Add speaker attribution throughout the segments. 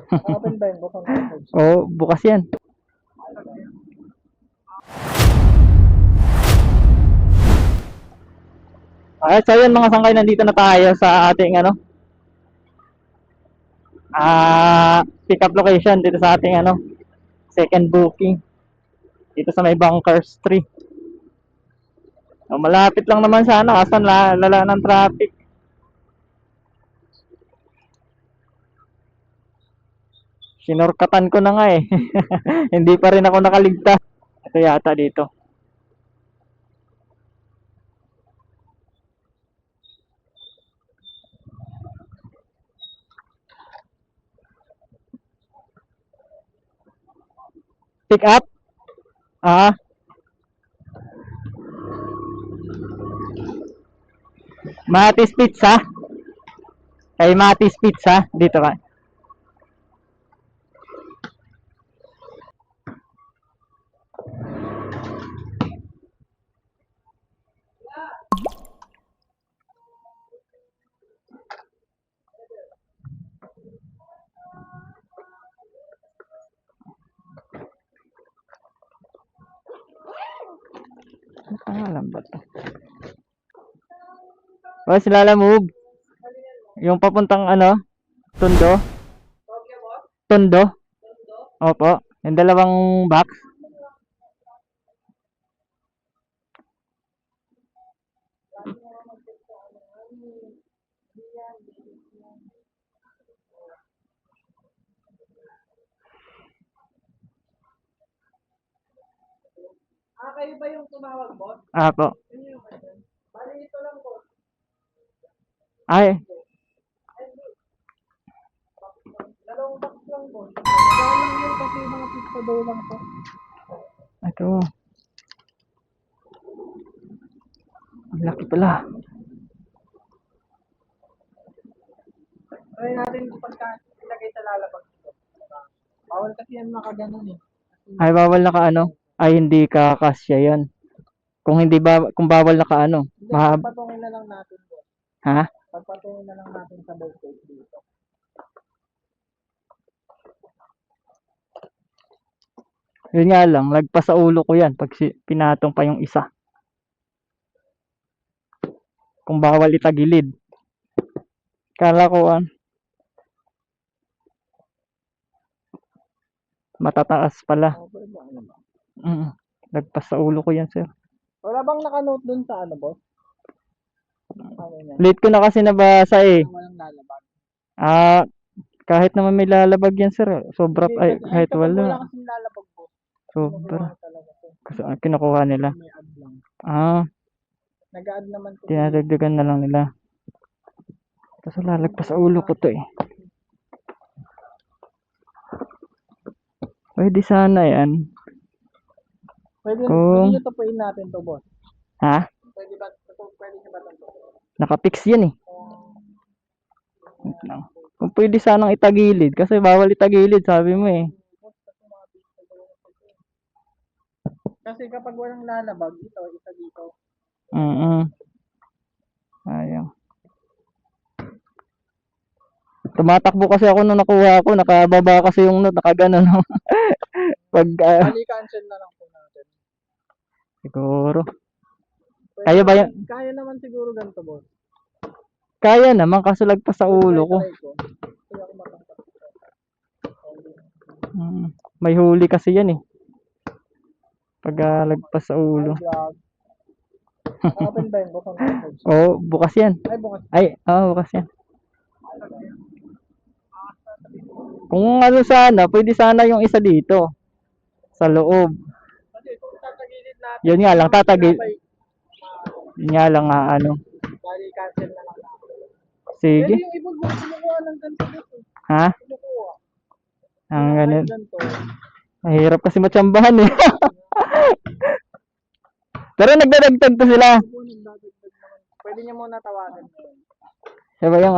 Speaker 1: Open ba yung bukang message?
Speaker 2: Oo, bukas yan. So yun mga sangkay, nandito na tayo sa ating pick up location dito sa ating second booking dito sa may Bunkers 3. Malapit lang naman sana kasan lala ng traffic. Sinurkatan ko na nga eh. Hindi pa rin ako nakaligtas. Ito yata dito. Pick up? Matis Pizza? Kay Matis Pizza? Dito ka. Alam ba to? O, sila move. Yung papuntang Tondo? Tondo? Opo. Yung dalawang box.
Speaker 1: Kayo ba yung tumawag, boss?
Speaker 2: Apo.
Speaker 1: Bali, ito lang, boss.
Speaker 2: Ay.
Speaker 1: Dalawang box lang, boss. Kaya lang yun kasi mga pizza daw lang po.
Speaker 2: Ito. Ang laki pala.
Speaker 1: Try natin pagka ilagay sa lalabag dito. Bawal kasi yan makaganon eh.
Speaker 2: Ay, bawal na Ay, hindi ka kasya yan. Kung bawal na
Speaker 1: Pagpatungin na lang natin, boss.
Speaker 2: Ha?
Speaker 1: Pagpatungin na lang natin sa birthday dito.
Speaker 2: Yun nga lang, lagpas sa ulo ko yan pag pinatong pa yung isa. Kung bawal itagilid. Kala ko matataas pala. Lagpas sa ulo ko yan, sir.
Speaker 1: Wala bang nakanote dun sa boss?
Speaker 2: Late ko na kasi nabasa eh.
Speaker 1: Walang lalabag.
Speaker 2: Kahit naman may lalabag yan, sir. Sobra, ay, kahit
Speaker 1: Kapag wala
Speaker 2: wala.
Speaker 1: kasing lalabag, boss.
Speaker 2: Sobra.
Speaker 1: Talaga to.
Speaker 2: Kasi kinukuha nila.
Speaker 1: May add lang. Nag-add naman to.
Speaker 2: Dinadagdagan na lang nila. Kasi lalagpas sa ulo ko to eh. Pwede sana yan.
Speaker 1: Pwede nyo tupuin natin to, boss.
Speaker 2: Ha?
Speaker 1: Pwede nyo ba to?
Speaker 2: Nakapix yan eh. Kung pwede sanang itagilid. Kasi bawal itagilid, sabi mo eh.
Speaker 1: Kasi kapag walang lalabag, ito, isa dito.
Speaker 2: Ayun. Tumatakbo kasi ako nung nakuha ko. Nakababa kasi yung note. Nakaganon.
Speaker 1: Bali, cancel na lang po natin.
Speaker 2: Siguro. Kaya ba yan?
Speaker 1: Kaya naman siguro ganito, boss.
Speaker 2: Kaya naman kasi lagpas sa ulo ko.
Speaker 1: Kaya ako matangkap.
Speaker 2: May huli kasi yan eh. Pag lagpas sa ulo.
Speaker 1: Open ba yung bukang message?
Speaker 2: Oo, bukas yan.
Speaker 1: Ay, bukas.
Speaker 2: Bukas yan. Kung sana, pwede sana yung isa dito. Sa loob.
Speaker 1: Kasi kung tatagilid natin.
Speaker 2: Yun nga lang, Yun nga lang
Speaker 1: Bali, cancel na lang natin.
Speaker 2: Sige.
Speaker 1: Pero yung ibang kumukuha ng ganito dito.
Speaker 2: Ha?
Speaker 1: Kumukuha.
Speaker 2: Ang ganun.
Speaker 1: Ganito.
Speaker 2: Mahirap kasi matsambahan eh. Pero nagdadagdag to sila.
Speaker 1: Pwede niyo muna tawagan.
Speaker 2: Diba yung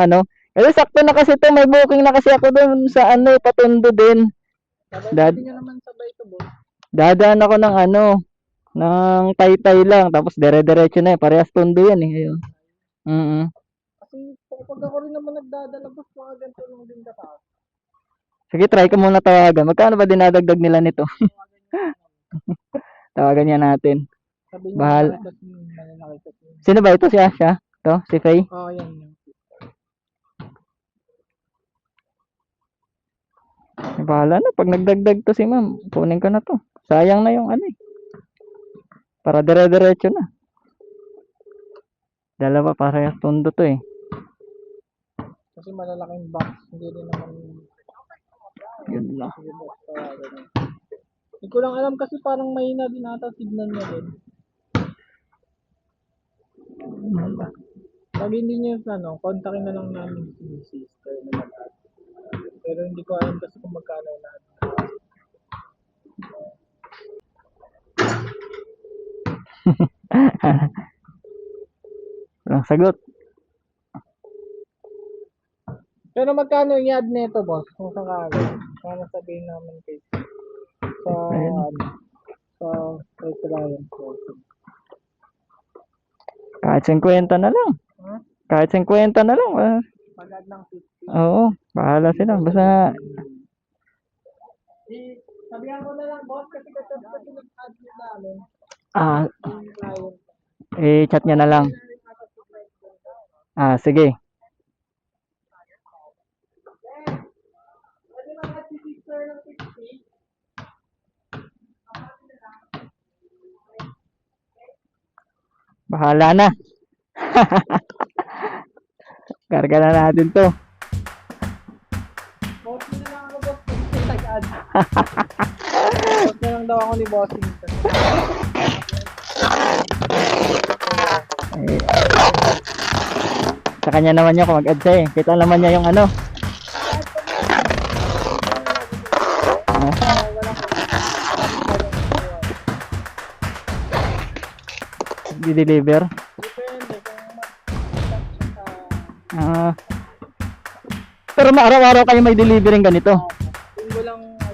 Speaker 2: Kasi sakto na kasi to, may booking na kasi ako doon sa Patundo din.
Speaker 1: Pwede niyo naman sabay ito, boss.
Speaker 2: Dadaan ako ng Taytay lang, tapos dire-diretso na parehas Tondo yan eh. Ayun.
Speaker 1: Kasi kapag ako rin naman nagdadala, boss, mga ganito lang din kataas.
Speaker 2: Sige, try ko muna tawagan. Magkano ba dinadagdag nila nito? Tawagan niya natin.
Speaker 1: Sabi niya,
Speaker 2: Bahal.
Speaker 1: nakita ko.
Speaker 2: Sino ba ito? Siya? Ito? Si Faye?
Speaker 1: Oo, yan.
Speaker 2: Bahala na. Pag nagdagdag to si ma'am, kunin ko na to. Sayang na yung ano eh. Para dire-diretso na. Dalawa para tundo to eh.
Speaker 1: Kasi malalaking box. Hindi rin naman.
Speaker 2: Yun lang.
Speaker 1: Sige, boss. Hindi ko lang alam kasi parang mahina din ata signal niya din. Pag hindi niya kontakin na lang namin si sister na lahat. Pero hindi ko alam kasi kung magkano yung lahat.
Speaker 2: Walang sagot.
Speaker 1: Pero magkano yung yad nito, boss? Kung sakali. Kaya sabihin namin kay sa
Speaker 2: Ayun.
Speaker 1: sa Price Alliance.
Speaker 2: Kahit 50 na lang.
Speaker 1: Ha?
Speaker 2: Kahit 50 na lang.
Speaker 1: Pagad ng 50.
Speaker 2: Oo. Bahala sila. Basta
Speaker 1: Sabihan ko na lang, boss, kasi nag-add nyo namin.
Speaker 2: yung
Speaker 1: Client.
Speaker 2: i-chat niya na lang. Sige.
Speaker 1: Pwede mag-add si sister ng 50.
Speaker 2: Bahala na. Karga na natin to.
Speaker 1: Boss na lang ako, boss, kasi nag-add. Boss na lang daw ako ni bossing.
Speaker 2: Eh, sa kanya naman niya kung mag-add siya eh. Kita naman niya yung ano. Di-deliver.
Speaker 1: Depende kung mag-add siya sa
Speaker 2: Pero araw-araw kayo may delivering ganito.
Speaker 1: linggo lang, na.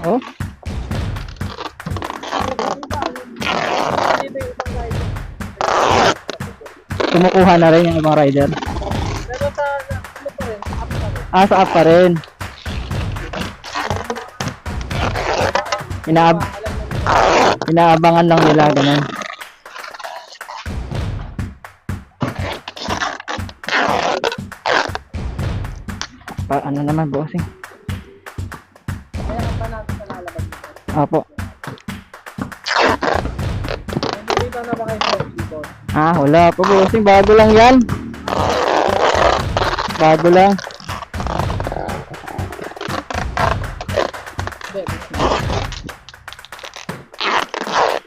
Speaker 2: Oh,
Speaker 1: Dito yung isang rider.
Speaker 2: kumukuha na rin yung ibang rider.
Speaker 1: Pero sa, ano pa rin, app pa rin.
Speaker 2: Sa app pa rin. Inaabangan lang nila ganun. Ano naman bossing?
Speaker 1: Kaya pa natin sa lalabas.
Speaker 2: Apo.
Speaker 1: Nandito na ba kayo sa keyboard?
Speaker 2: Wala po bossing. Bago lang yan. Bago lang.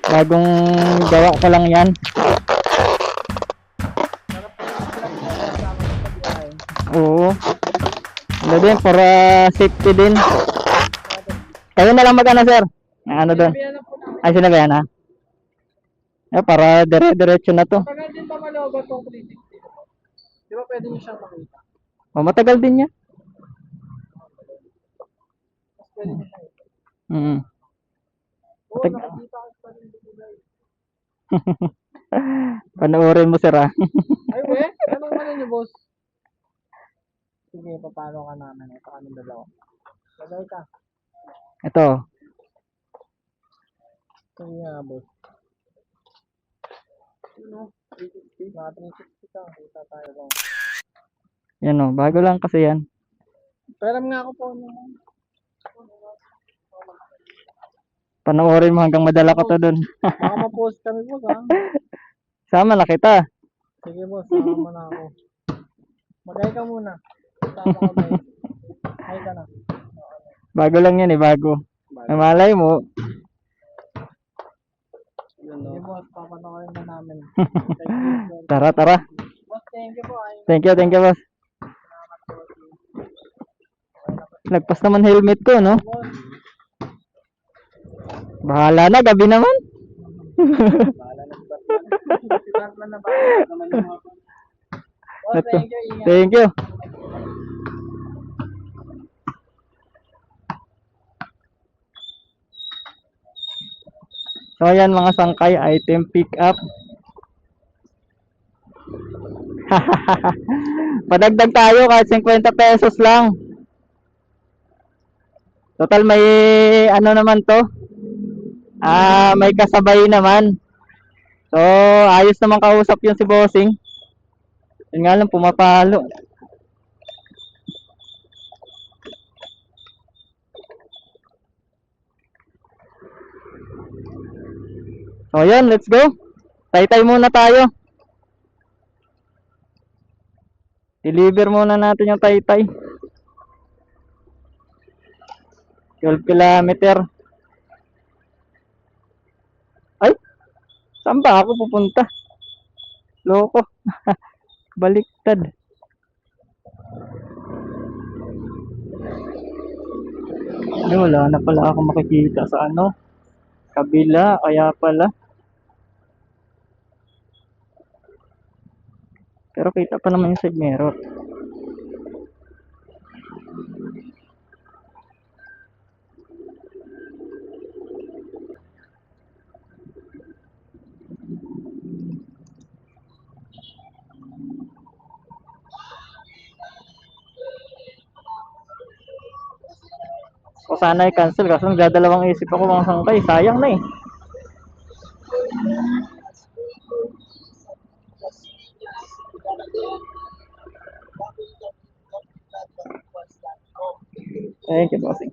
Speaker 2: Bagong gawa ko lang yan. Oo. Ano din, para safety din. Kayo na lang mag-ano sir? Ano doon? Ay, sinabihan na? Para dire-diretso na to.
Speaker 1: Tagal din pa malogo itong 360. Di ba pwede nyo siyang makita?
Speaker 2: Matagal din yan.
Speaker 1: Mas pwede nyo siyang ito. Oo,
Speaker 2: Tag-
Speaker 1: nakikita ko pa rin dito guys.
Speaker 2: Panoorin mo sir
Speaker 1: Ay, we? Anong ano nyo, boss? Sige, papalo ka namin. Ito kami dalawa. Lagay ka.
Speaker 2: Ito.
Speaker 1: Sige nga, boss. Ano? 360? Mga 360 ka. Kita tayo ba?
Speaker 2: Yan o, bago lang kasi yan.
Speaker 1: Peram nga ako po naman.
Speaker 2: Panoorin mo hanggang madala ko to dun.
Speaker 1: Baka ma-post kami, boss, ha?
Speaker 2: Sama na kita.
Speaker 1: Sige, boss. Sama na ako. Magay ka muna. Sama ka ba? Hay ka na.
Speaker 2: Bago lang yan bago. Malay mo.
Speaker 1: Sige, boss. Papanoorin na namin.
Speaker 2: Tara.
Speaker 1: Boss, thank you po.
Speaker 2: Thank you boss. Lagpas naman helmet ko, no?
Speaker 1: Boss,
Speaker 2: Bahala na, gabi naman.
Speaker 1: si Batman na ba? Boss, thank you. Ingat.
Speaker 2: Thank you. So ayan mga sangkay, item pick up. Padagdag tayo kahit 50 pesos lang. Total may ano naman to. May kasabay naman. So, ayos naman kausap yung si Bossing. Yun nga lang, pumapalo. So, yun, let's go. Tay-tay muna tayo. Deliver muna natin yung tay-tay. 12 kilometer. Ay, saan ba ako pupunta? Loko. Baliktad. Ay, wala na pala ako makikita sa ano. Kabila, kaya pala. Pero kita pa naman yung side mirror. O sana i-cancel kasi nagdadalawang isip ako mga sangkay. Sayang na eh. Thank you, bossing.